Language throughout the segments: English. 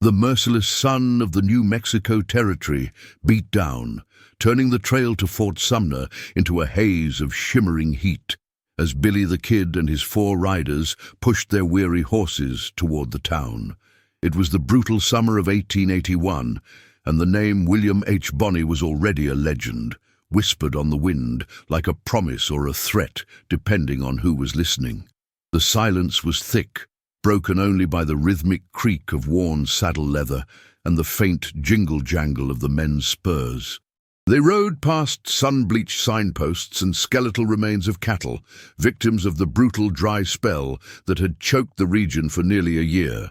The merciless sun of the New Mexico Territory beat down, turning the trail to Fort Sumner into a haze of shimmering heat, as Billy the Kid and his 4 riders pushed their weary horses toward the town. It was the brutal summer of 1881, and the name William H. Bonney was already a legend, whispered on the wind like a promise or a threat, depending on who was listening. The silence was thick, broken only by the rhythmic creak of worn saddle leather and the faint jingle-jangle of the men's spurs. They rode past sun-bleached signposts and skeletal remains of cattle, victims of the brutal dry spell that had choked the region for nearly a year.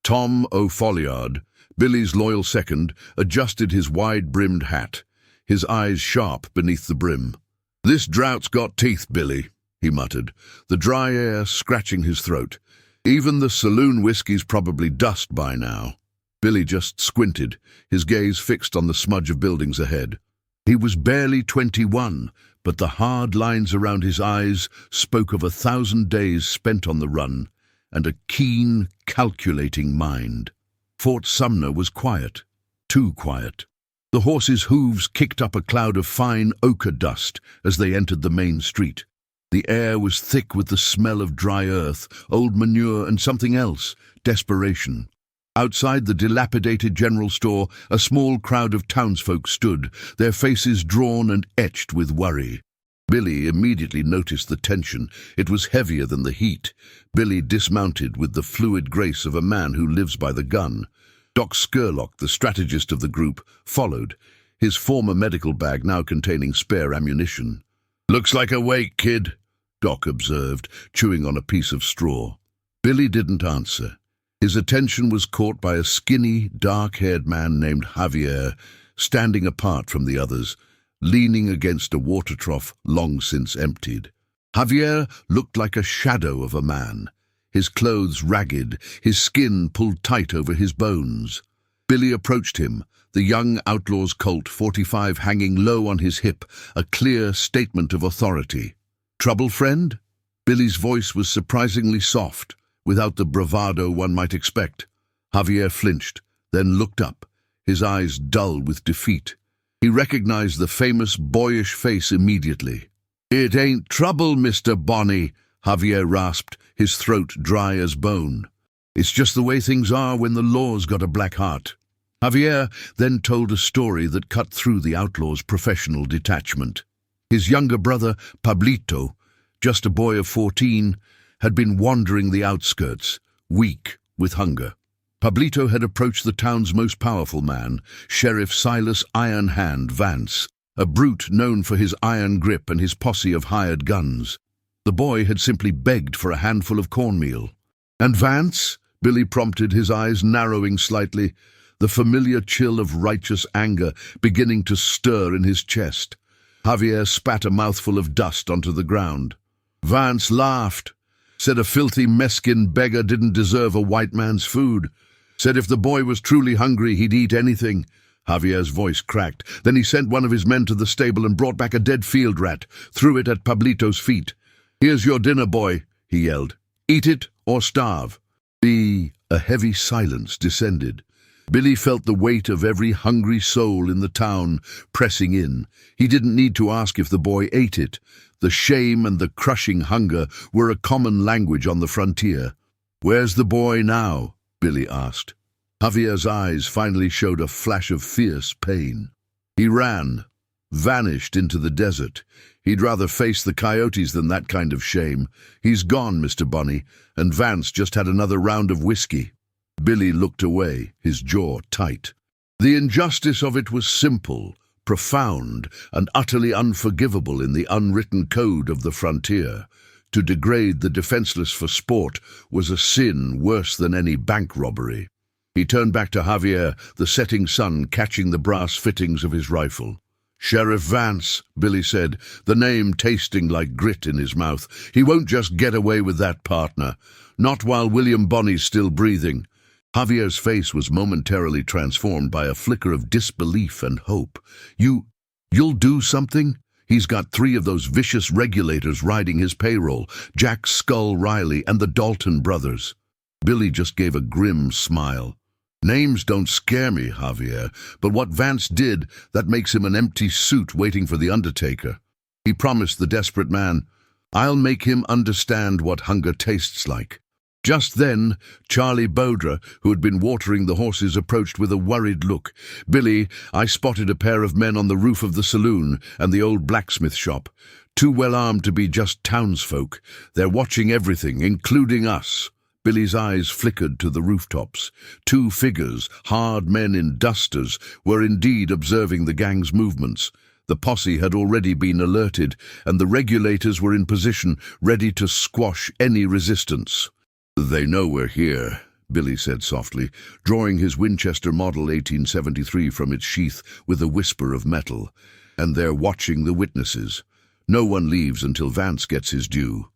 Tom O'Folliard, Billy's loyal second, adjusted his wide-brimmed hat, his eyes sharp beneath the brim. "This drought's got teeth, Billy," he muttered, the dry air scratching his throat. "Even the saloon whiskey's probably dust by now." Billy just squinted, his gaze fixed on the smudge of buildings ahead. He was barely 21, but the hard lines around his eyes spoke of 1,000 days spent on the run and a keen, calculating mind. Fort Sumner was quiet, too quiet. The horses' hooves kicked up a cloud of fine ochre dust as they entered the main street. The air was thick with the smell of dry earth, old manure, and something else, desperation. Outside the dilapidated general store, a small crowd of townsfolk stood, their faces drawn and etched with worry. Billy immediately noticed the tension. It was heavier than the heat. Billy dismounted with the fluid grace of a man who lives by the gun. Doc Scurlock, the strategist of the group, followed, his former medical bag now containing spare ammunition. "Looks like a wake, kid," Doc observed, chewing on a piece of straw. Billy didn't answer. His attention was caught by a skinny, dark-haired man named Javier, standing apart from the others, leaning against a water trough long since emptied. Javier looked like a shadow of a man, his clothes ragged, his skin pulled tight over his bones. Billy approached him, the young outlaw's Colt .45 hanging low on his hip, a clear statement of authority. "Trouble, friend?" Billy's voice was surprisingly soft, without the bravado one might expect. Javier flinched, then looked up, his eyes dull with defeat. He recognized the famous boyish face immediately. "It ain't trouble, Mr. Bonney," Javier rasped, his throat dry as bone. "It's just the way things are when the law's got a black heart." Javier then told a story that cut through the outlaw's professional detachment. His younger brother, Pablito, just a boy of 14, had been wandering the outskirts, weak with hunger. Pablito had approached the town's most powerful man, Sheriff Silas Iron Hand Vance, a brute known for his iron grip and his posse of hired guns. The boy had simply begged for a handful of cornmeal. "And Vance?" Billy prompted, his eyes narrowing slightly, the familiar chill of righteous anger beginning to stir in his chest. Javier spat a mouthful of dust onto the ground. Vance laughed, said a filthy meskin beggar didn't deserve a white man's food, said if the boy was truly hungry he'd eat anything. Javier's voice cracked. Then he sent one of his men to the stable and brought back a dead field rat, threw it at Pablito's feet. "Here's your dinner, boy," he yelled. "Eat it or starve." A heavy silence descended. Billy felt the weight of every hungry soul in the town pressing in. He didn't need to ask if the boy ate it. The shame and the crushing hunger were a common language on the frontier. "Where's the boy now?" Billy asked. Javier's eyes finally showed a flash of fierce pain. "He ran, vanished into the desert. He'd rather face the coyotes than that kind of shame. He's gone, Mr. Bonney, and Vance just had another round of whiskey." Billy looked away, his jaw tight. The injustice of it was simple, profound, and utterly unforgivable in the unwritten code of the frontier. To degrade the defenseless for sport was a sin worse than any bank robbery. He turned back to Javier, the setting sun catching the brass fittings of his rifle. "Sheriff Vance," Billy said, the name tasting like grit in his mouth. "He won't just get away with that, partner. Not while William Bonney's still breathing." Javier's face was momentarily transformed by a flicker of disbelief and hope. You'll do something? He's got 3 of those vicious regulators riding his payroll, Jack Skull Riley and the Dalton brothers." Billy just gave a grim smile. Names don't scare me, Javier, but what Vance did, that makes him an empty suit waiting for the Undertaker. He promised the desperate man, "I'll make him understand what hunger tastes like." Just then, Charlie Bodra, who had been watering the horses, approached with a worried look. "Billy, I spotted a pair of men on the roof of the saloon and the old blacksmith shop. Too well armed to be just townsfolk. They're watching everything, including us." Billy's eyes flickered to the rooftops. Two figures, hard men in dusters, were indeed observing the gang's movements. The posse had already been alerted, and the regulators were in position, ready to squash any resistance. "They know we're here," Billy said softly, drawing his Winchester Model 1873 from its sheath with a whisper of metal. "And they're watching the witnesses. No one leaves until Vance gets his due."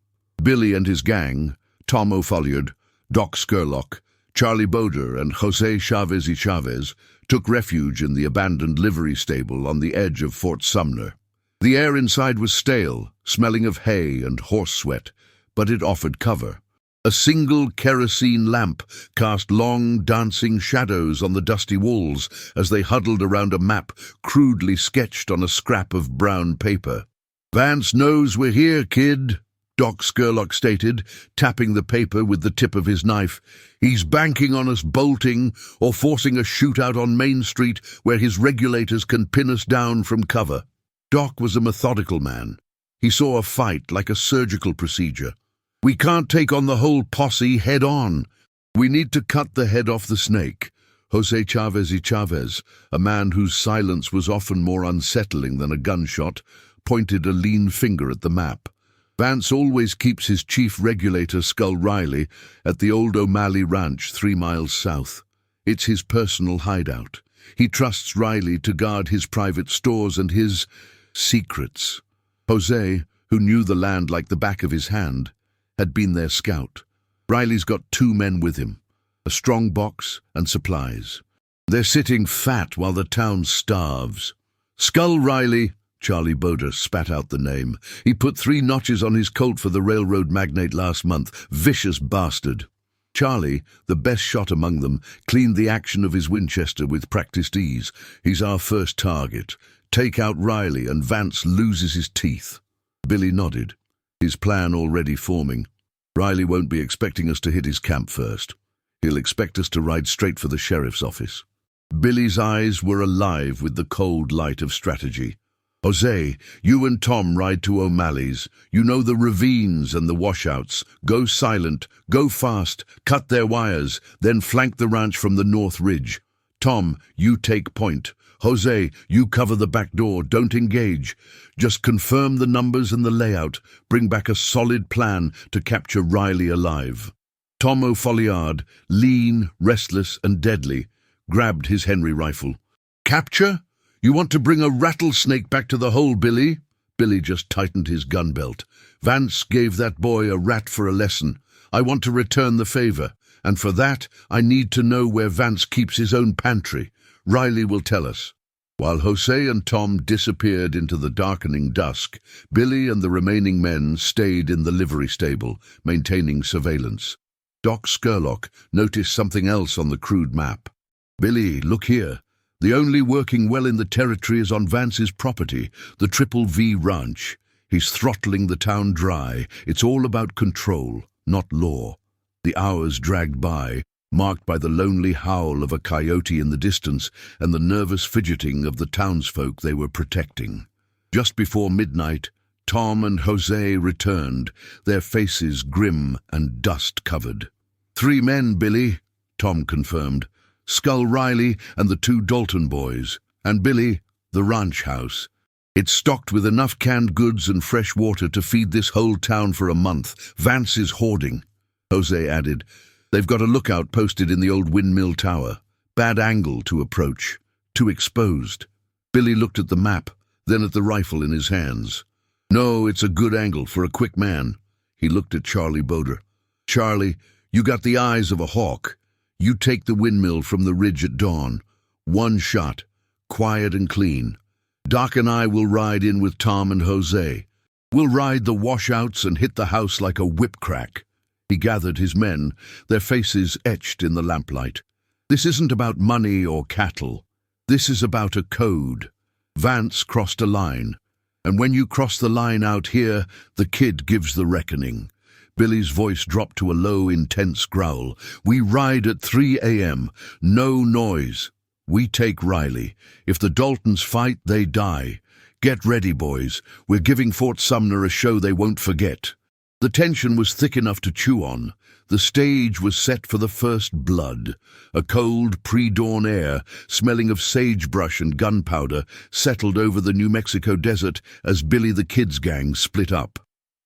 Billy and his gang, Tom O'Folliard, Doc Scurlock, Charlie Boder, and Jose Chavez y Chavez, took refuge in the abandoned livery stable on the edge of Fort Sumner. The air inside was stale, smelling of hay and horse sweat, but it offered cover. A single kerosene lamp cast long, dancing shadows on the dusty walls as they huddled around a map crudely sketched on a scrap of brown paper. "Vance knows we're here, kid," Doc Scurlock stated, tapping the paper with the tip of his knife. "He's banking on us bolting or forcing a shootout on Main Street where his regulators can pin us down from cover." Doc was a methodical man. He saw a fight like a surgical procedure. "We can't take on the whole posse head on. We need to cut the head off the snake." Jose Chavez y Chavez, a man whose silence was often more unsettling than a gunshot, pointed a lean finger at the map. "Vance always keeps his chief regulator, Skull Riley, at the old O'Malley Ranch 3 miles south. It's his personal hideout. He trusts Riley to guard his private stores and his secrets." Jose, who knew the land like the back of his hand, had been their scout. "Riley's got 2 men with him, a strong box and supplies. They're sitting fat while the town starves." "Skull Riley," Charlie Boder spat out the name. "He put 3 notches on his colt for the railroad magnate last month. Vicious bastard." Charlie, the best shot among them, cleaned the action of his Winchester with practiced ease. "He's our first target. Take out Riley and Vance loses his teeth." Billy nodded, his plan already forming. "Riley won't be expecting us to hit his camp first. He'll expect us to ride straight for the sheriff's office." Billy's eyes were alive with the cold light of strategy. "Jose, you and Tom ride to O'Malley's. You know the ravines and the washouts. Go silent, go fast, cut their wires, then flank the ranch from the north ridge. Tom, you take point. Jose, you cover the back door, don't engage. Just confirm the numbers and the layout. Bring back a solid plan to capture Riley alive." Tom O'Folliard, lean, restless, and deadly, grabbed his Henry rifle. "Capture? You want to bring a rattlesnake back to the hole, Billy?" Billy just tightened his gun belt. "Vance gave that boy a rat for a lesson. I want to return the favor, and for that I need to know where Vance keeps his own pantry. Riley will tell us." While Jose and Tom disappeared into the darkening dusk, Billy and the remaining men stayed in the livery stable, maintaining surveillance. Doc Scurlock noticed something else on the crude map. "Billy, look here. The only working well in the territory is on Vance's property, the Triple V Ranch. He's throttling the town dry. It's all about control, not law." The hours dragged by, marked by the lonely howl of a coyote in the distance and the nervous fidgeting of the townsfolk they were protecting. Just before midnight, Tom and Jose returned, their faces grim and dust-covered. "3 men, Billy," Tom confirmed. "Skull Riley and the 2 Dalton boys. And Billy, the ranch house. It's stocked with enough canned goods and fresh water to feed this whole town for a month. Vance is hoarding." Jose added, "They've got a lookout posted in the old windmill tower. Bad angle to approach. Too exposed." Billy looked at the map, then at the rifle in his hands. "No, it's a good angle for a quick man." He looked at Charlie Boder. "Charlie, you got the eyes of a hawk. You take the windmill from the ridge at dawn. 1 shot, quiet and clean. Doc and I will ride in with Tom and Jose. We'll ride the washouts and hit the house like a whip crack." He gathered his men, their faces etched in the lamplight. This isn't about money or cattle. This is about a code. Vance crossed a line. And when you cross the line out here, the kid gives the reckoning. Billy's voice dropped to a low, intense growl. We ride at 3 a.m. No noise. We take Riley. If the Daltons fight, they die. Get ready, boys. We're giving Fort Sumner a show they won't forget. The tension was thick enough to chew on. The stage was set for the first blood. A cold, pre-dawn air, smelling of sagebrush and gunpowder, settled over the New Mexico desert as Billy the Kid's gang split up.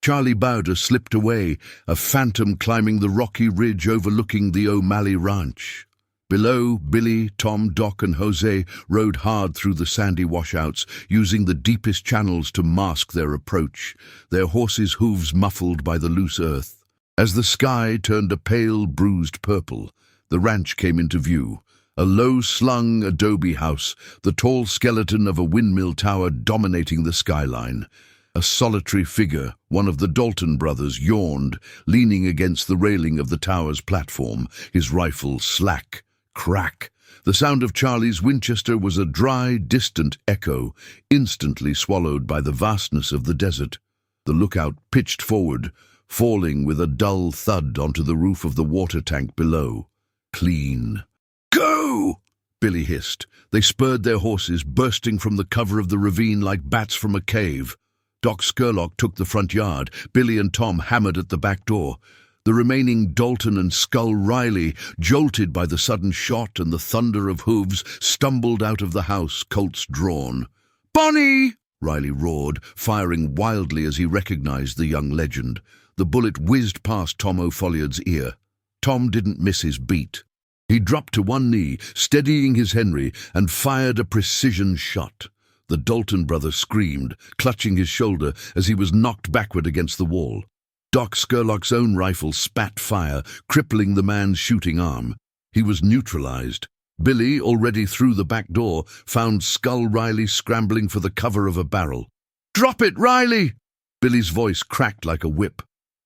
Charlie Bowder slipped away, a phantom climbing the rocky ridge overlooking the O'Malley Ranch. Below, Billy, Tom, Doc, and Jose rode hard through the sandy washouts, using the deepest channels to mask their approach, their horses' hooves muffled by the loose earth. As the sky turned a pale, bruised purple, the ranch came into view. A low-slung adobe house, the tall skeleton of a windmill tower dominating the skyline. A solitary figure, one of the Dalton brothers, yawned, leaning against the railing of the tower's platform, his rifle slack. Crack! The sound of Charlie's Winchester was a dry, distant echo, instantly swallowed by the vastness of the desert. The lookout pitched forward, falling with a dull thud onto the roof of the water tank below. Clean. Go! Billy hissed. They spurred their horses, bursting from the cover of the ravine like bats from a cave. Doc Scurlock took the front yard. Billy and Tom hammered at the back door. The remaining Dalton and Skull Riley, jolted by the sudden shot and the thunder of hooves, stumbled out of the house, Colts drawn. "Bonnie!" Riley roared, firing wildly as he recognized the young legend. The bullet whizzed past Tom O'Folliard's ear. Tom didn't miss his beat. He dropped to one knee, steadying his Henry, and fired a precision shot. The Dalton brother screamed, clutching his shoulder as he was knocked backward against the wall. Doc Scurlock's own rifle spat fire, crippling the man's shooting arm. He was neutralized. Billy, already through the back door, found Skull Riley scrambling for the cover of a barrel. "Drop it, Riley!" Billy's voice cracked like a whip.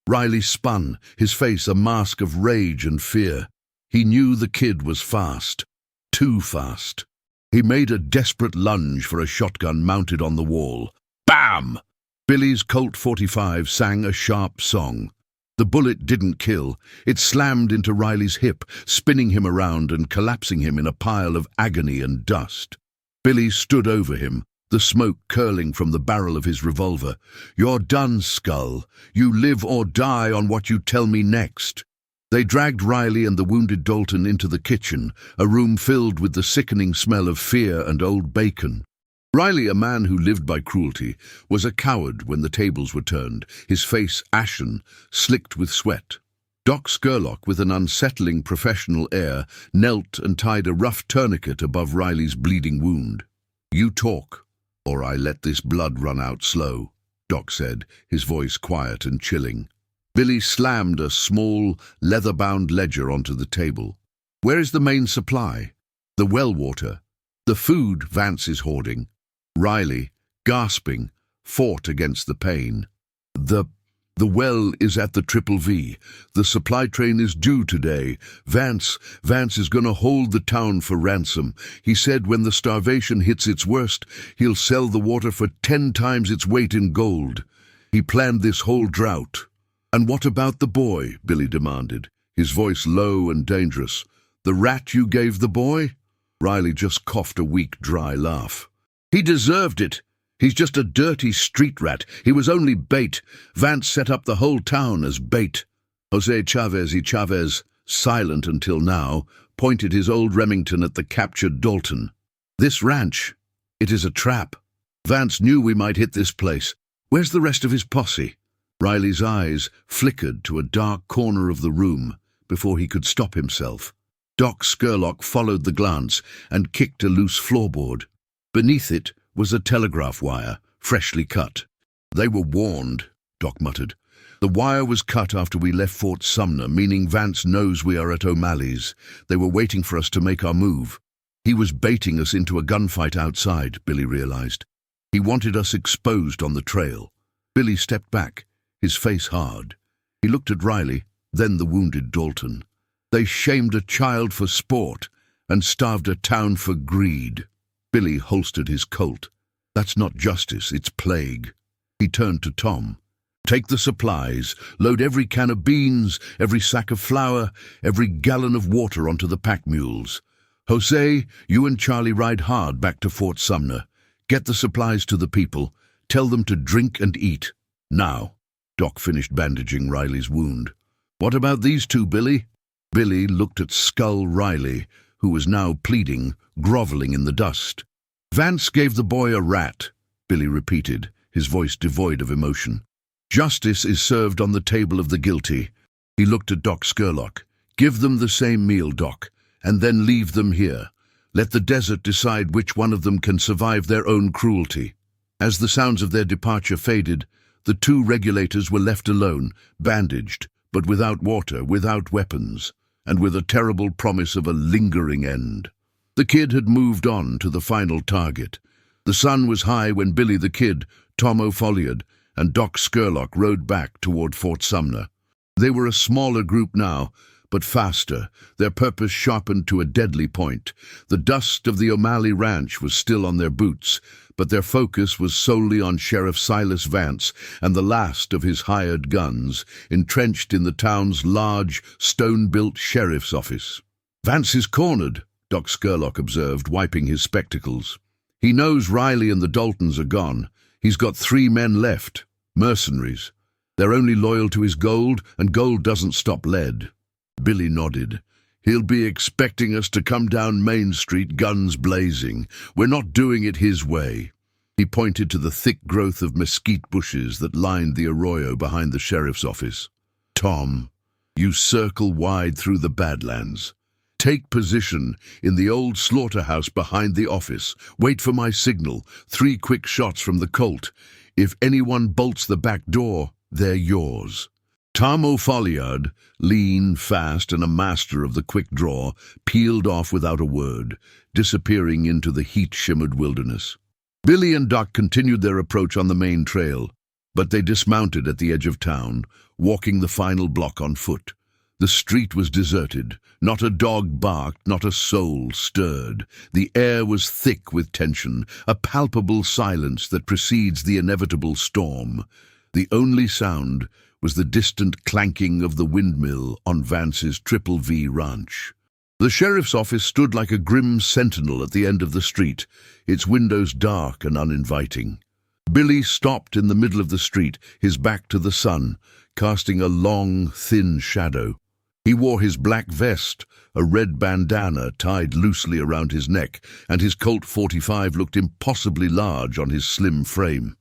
Riley spun, his face a mask of rage and fear. He knew the kid was fast. Too fast. He made a desperate lunge for a shotgun mounted on the wall. Bam! Billy's Colt 45 sang a sharp song. The bullet didn't kill. It slammed into Riley's hip, spinning him around and collapsing him in a pile of agony and dust. Billy stood over him, the smoke curling from the barrel of his revolver. "You're done, Skull. You live or die on what you tell me next." They dragged Riley and the wounded Dalton into the kitchen, a room filled with the sickening smell of fear and old bacon. Riley, a man who lived by cruelty, was a coward when the tables were turned, his face ashen, slicked with sweat. Doc Scurlock, with an unsettling professional air, knelt and tied a rough tourniquet above Riley's bleeding wound. "You talk, or I let this blood run out slow," Doc said, his voice quiet and chilling. Billy slammed a small, leather-bound ledger onto the table. "Where is the main supply? The well water? The food Vance is hoarding?" Riley, gasping, fought against the pain. The well is at the Triple V. The supply train is due today. Vance is gonna hold the town for ransom. He said when the starvation hits its worst, he'll sell the water for 10 times its weight in gold. He planned this whole drought." "And what about the boy?" Billy demanded, his voice low and dangerous. "The rat you gave the boy?" Riley just coughed a weak, dry laugh. "He deserved it. He's just a dirty street rat. He was only bait. Vance set up the whole town as bait." Jose Chavez, silent until now, pointed his old Remington at the captured Dalton. "This ranch, it is a trap. Vance knew we might hit this place. Where's the rest of his posse?" Riley's eyes flickered to a dark corner of the room before he could stop himself. Doc Scurlock followed the glance and kicked a loose floorboard. Beneath it was a telegraph wire, freshly cut. "They were warned," Doc muttered. "The wire was cut after we left Fort Sumner, meaning Vance knows we are at O'Malley's. They were waiting for us to make our move. He was baiting us into a gunfight outside," Billy realized. "He wanted us exposed on the trail." Billy stepped back, his face hard. He looked at Riley, then the wounded Dalton. "They shamed a child for sport, and starved a town for greed. Billy holstered his Colt. That's not justice, it's plague. He turned to Tom. Take the supplies, load every can of beans, every sack of flour, every gallon of water onto the pack mules. Jose, you and Charlie ride hard back to Fort Sumner. Get the supplies to the people. Tell them to drink and eat. Now. Doc finished bandaging Riley's wound. What about these two, Billy? Billy looked at Skull Riley, who was now pleading, groveling in the dust. Vance gave the boy a rat, Billy repeated, his voice devoid of emotion. Justice is served on the table of the guilty. He looked at Doc Scurlock. Give them the same meal, Doc, and then leave them here. Let the desert decide which one of them can survive their own cruelty. As the sounds of their departure faded, the two regulators were left alone, bandaged, but without water, without weapons, and with a terrible promise of a lingering end. The Kid had moved on to the final target. The sun was high when Billy the Kid, Tom O'Folliard, and Doc Scurlock rode back toward Fort Sumner. They were a smaller group now, but faster, their purpose sharpened to a deadly point. The dust of the O'Malley Ranch was still on their boots, but their focus was solely on Sheriff Silas Vance and the last of his hired guns, entrenched in the town's large, stone-built sheriff's office. Vance is cornered, Doc Scurlock observed, wiping his spectacles. He knows Riley and the Daltons are gone. He's got 3 men left, mercenaries. They're only loyal to his gold, and gold doesn't stop lead. Billy nodded. He'll be expecting us to come down Main Street, guns blazing. We're not doing it his way. He pointed to the thick growth of mesquite bushes that lined the arroyo behind the sheriff's office. Tom, you circle wide through the Badlands. Take position in the old slaughterhouse behind the office. Wait for my signal. 3 quick shots from the Colt. If anyone bolts the back door, they're yours. Tom O'Folliard, lean, fast, and a master of the quick draw, peeled off without a word, disappearing into the heat-shimmered wilderness. Billy and Doc continued their approach on the main trail, but they dismounted at the edge of town, walking the final block on foot. The street was deserted. Not a dog barked, not a soul stirred. The air was thick with tension, a palpable silence that precedes the inevitable storm. The only sound was the distant clanking of the windmill on Vance's Triple V ranch. The sheriff's office stood like a grim sentinel at the end of the street, its windows dark and uninviting. Billy stopped in the middle of the street, his back to the sun, casting a long, thin shadow. He wore his black vest, a red bandana tied loosely around his neck, and his Colt 45 looked impossibly large on his slim frame.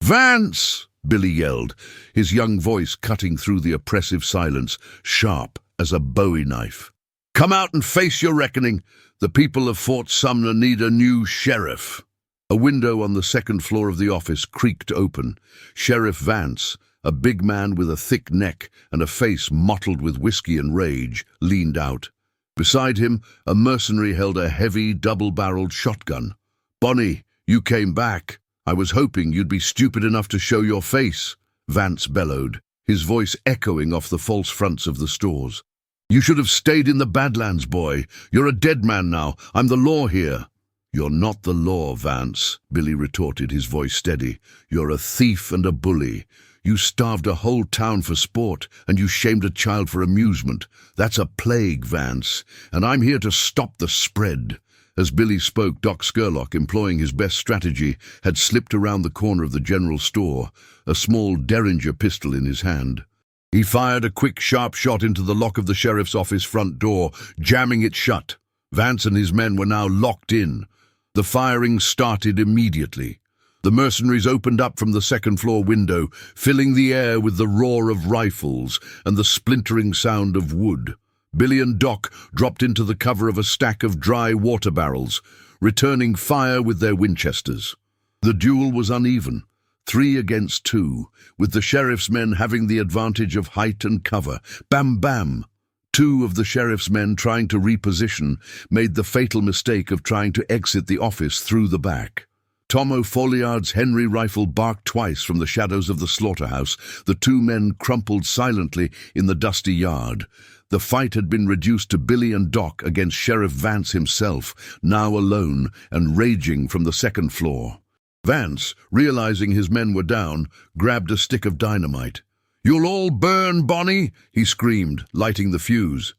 "Vance!" Billy yelled, his young voice cutting through the oppressive silence, sharp as a Bowie knife. "Come out and face your reckoning. The people of Fort Sumner need a new sheriff." A window on the second floor of the office creaked open. Sheriff Vance, a big man with a thick neck and a face mottled with whiskey and rage, leaned out. Beside him, a mercenary held a heavy, double-barreled shotgun. "Bonnie, you came back. I was hoping you'd be stupid enough to show your face," Vance bellowed, his voice echoing off the false fronts of the stores. "You should have stayed in the Badlands, boy. You're a dead man now. I'm the law here." "You're not the law, Vance," Billy retorted, his voice steady. "You're a thief and a bully. You starved a whole town for sport, and you shamed a child for amusement. That's a plague, Vance, and I'm here to stop the spread." As Billy spoke, Doc Scurlock, employing his best strategy, had slipped around the corner of the general store, a small Derringer pistol in his hand. He fired a quick, sharp shot into the lock of the sheriff's office front door, jamming it shut. Vance and his men were now locked in. The firing started immediately. The mercenaries opened up from the second-floor window, filling the air with the roar of rifles and the splintering sound of wood. Billy and Doc dropped into the cover of a stack of dry water barrels, returning fire with their Winchesters. The duel was uneven, 3 against 2, with the sheriff's men having the advantage of height and cover. Bam, bam! 2 of the sheriff's men, trying to reposition, made the fatal mistake of trying to exit the office through the back. Tom O'Folliard's Henry rifle barked twice from the shadows of the slaughterhouse. The 2 men crumpled silently in the dusty yard. The fight had been reduced to Billy and Doc against Sheriff Vance himself, now alone and raging from the second floor. Vance, realizing his men were down, grabbed a stick of dynamite. "You'll all burn, Bonnie!" he screamed, lighting the fuse.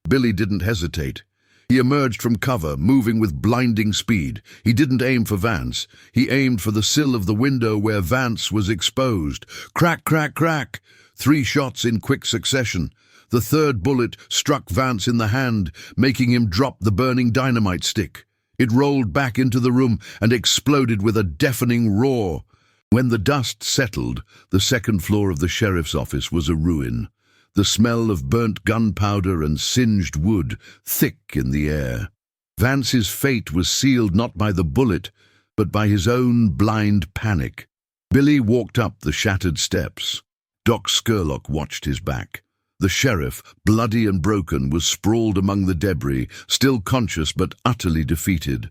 Billy didn't hesitate. He emerged from cover, moving with blinding speed. He didn't aim for Vance. He aimed for the sill of the window where Vance was exposed. Crack, crack, crack! 3 shots in quick succession. The third bullet struck Vance in the hand, making him drop the burning dynamite stick. It rolled back into the room and exploded with a deafening roar. When the dust settled, the second floor of the sheriff's office was a ruin. The smell of burnt gunpowder and singed wood thick in the air. Vance's fate was sealed not by the bullet, but by his own blind panic. Billy walked up the shattered steps. Doc Scurlock watched his back. The sheriff, bloody and broken, was sprawled among the debris, still conscious but utterly defeated.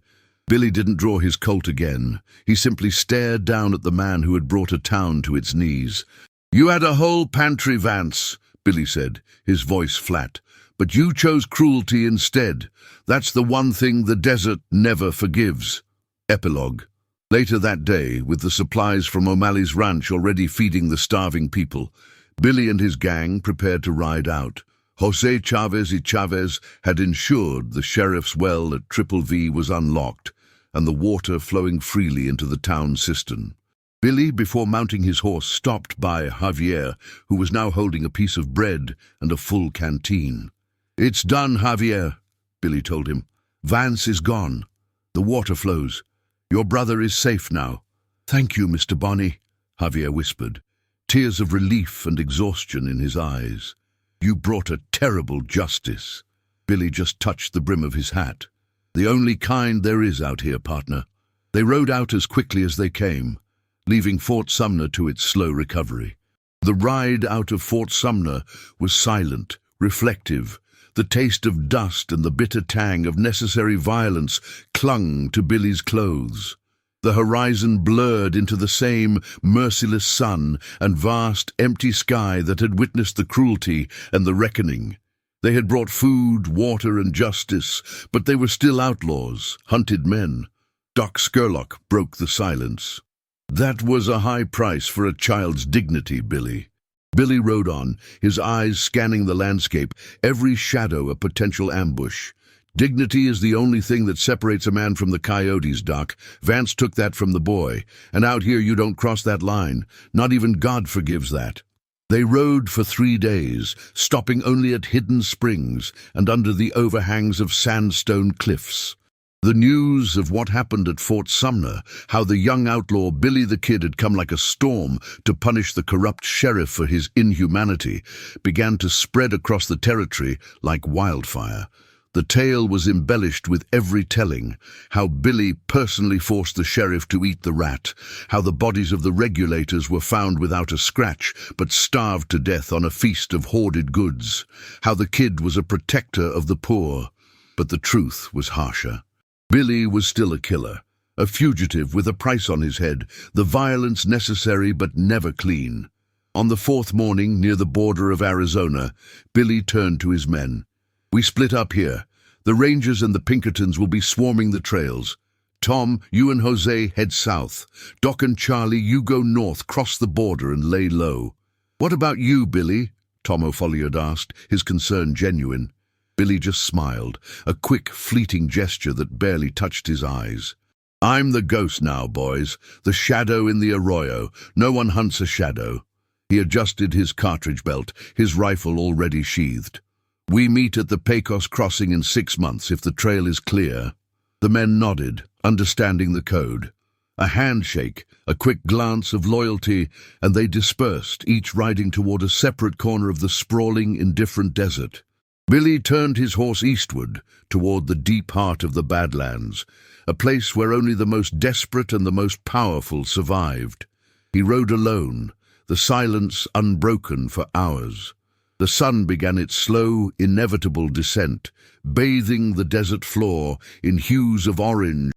Billy didn't draw his Colt again. He simply stared down at the man who had brought a town to its knees. "You had a whole pantry, Vance," Billy said, his voice flat. "But you chose cruelty instead. That's the one thing the desert never forgives." Epilogue. Later that day, with the supplies from O'Malley's ranch already feeding the starving people, Billy and his gang prepared to ride out. Jose Chavez y Chavez had ensured the sheriff's well at Triple V was unlocked and the water flowing freely into the town cistern. Billy, before mounting his horse, stopped by Javier, who was now holding a piece of bread and a full canteen. "It's done, Javier," Billy told him. "Vance is gone. The water flows. Your brother is safe now." "Thank you, Mr. Bonney," Javier whispered, tears of relief and exhaustion in his eyes. "You brought a terrible justice." Billy just touched the brim of his hat. "The only kind there is out here, partner." They rode out as quickly as they came, leaving Fort Sumner to its slow recovery. The ride out of Fort Sumner was silent, reflective. The taste of dust and the bitter tang of necessary violence clung to Billy's clothes. The horizon blurred into the same merciless sun and vast, empty sky that had witnessed the cruelty and the reckoning. They had brought food, water, and justice, but they were still outlaws, hunted men. Doc Scurlock broke the silence. "That was a high price for a child's dignity, Billy." Billy rode on, his eyes scanning the landscape, every shadow a potential ambush. "Dignity is the only thing that separates a man from the coyotes, Doc. Vance took that from the boy, and out here you don't cross that line. Not even God forgives that." They rode for 3 days, stopping only at hidden springs and under the overhangs of sandstone cliffs. The news of what happened at Fort Sumner, how the young outlaw Billy the Kid had come like a storm to punish the corrupt sheriff for his inhumanity, began to spread across the territory like wildfire. The tale was embellished with every telling, how Billy personally forced the sheriff to eat the rat, how the bodies of the regulators were found without a scratch but starved to death on a feast of hoarded goods, how the kid was a protector of the poor. But the truth was harsher. Billy was still a killer, a fugitive with a price on his head, the violence necessary but never clean. On the 4th morning, near the border of Arizona, Billy turned to his men. "We split up here. The Rangers and the Pinkertons will be swarming the trails. Tom, you and Jose head south. Doc and Charlie, you go north, cross the border and lay low." "What about you, Billy?" Tom O'Folliard asked, his concern genuine. Billy just smiled, a quick, fleeting gesture that barely touched his eyes. "I'm the ghost now, boys. The shadow in the arroyo. No one hunts a shadow." He adjusted his cartridge belt, his rifle already sheathed. "We meet at the Pecos crossing in 6 months if the trail is clear." The men nodded, understanding the code. A handshake, a quick glance of loyalty, and they dispersed, each riding toward a separate corner of the sprawling, indifferent desert. Billy turned his horse eastward, toward the deep heart of the Badlands, a place where only the most desperate and the most powerful survived. He rode alone, the silence unbroken for hours. The sun began its slow, inevitable descent, bathing the desert floor in hues of orange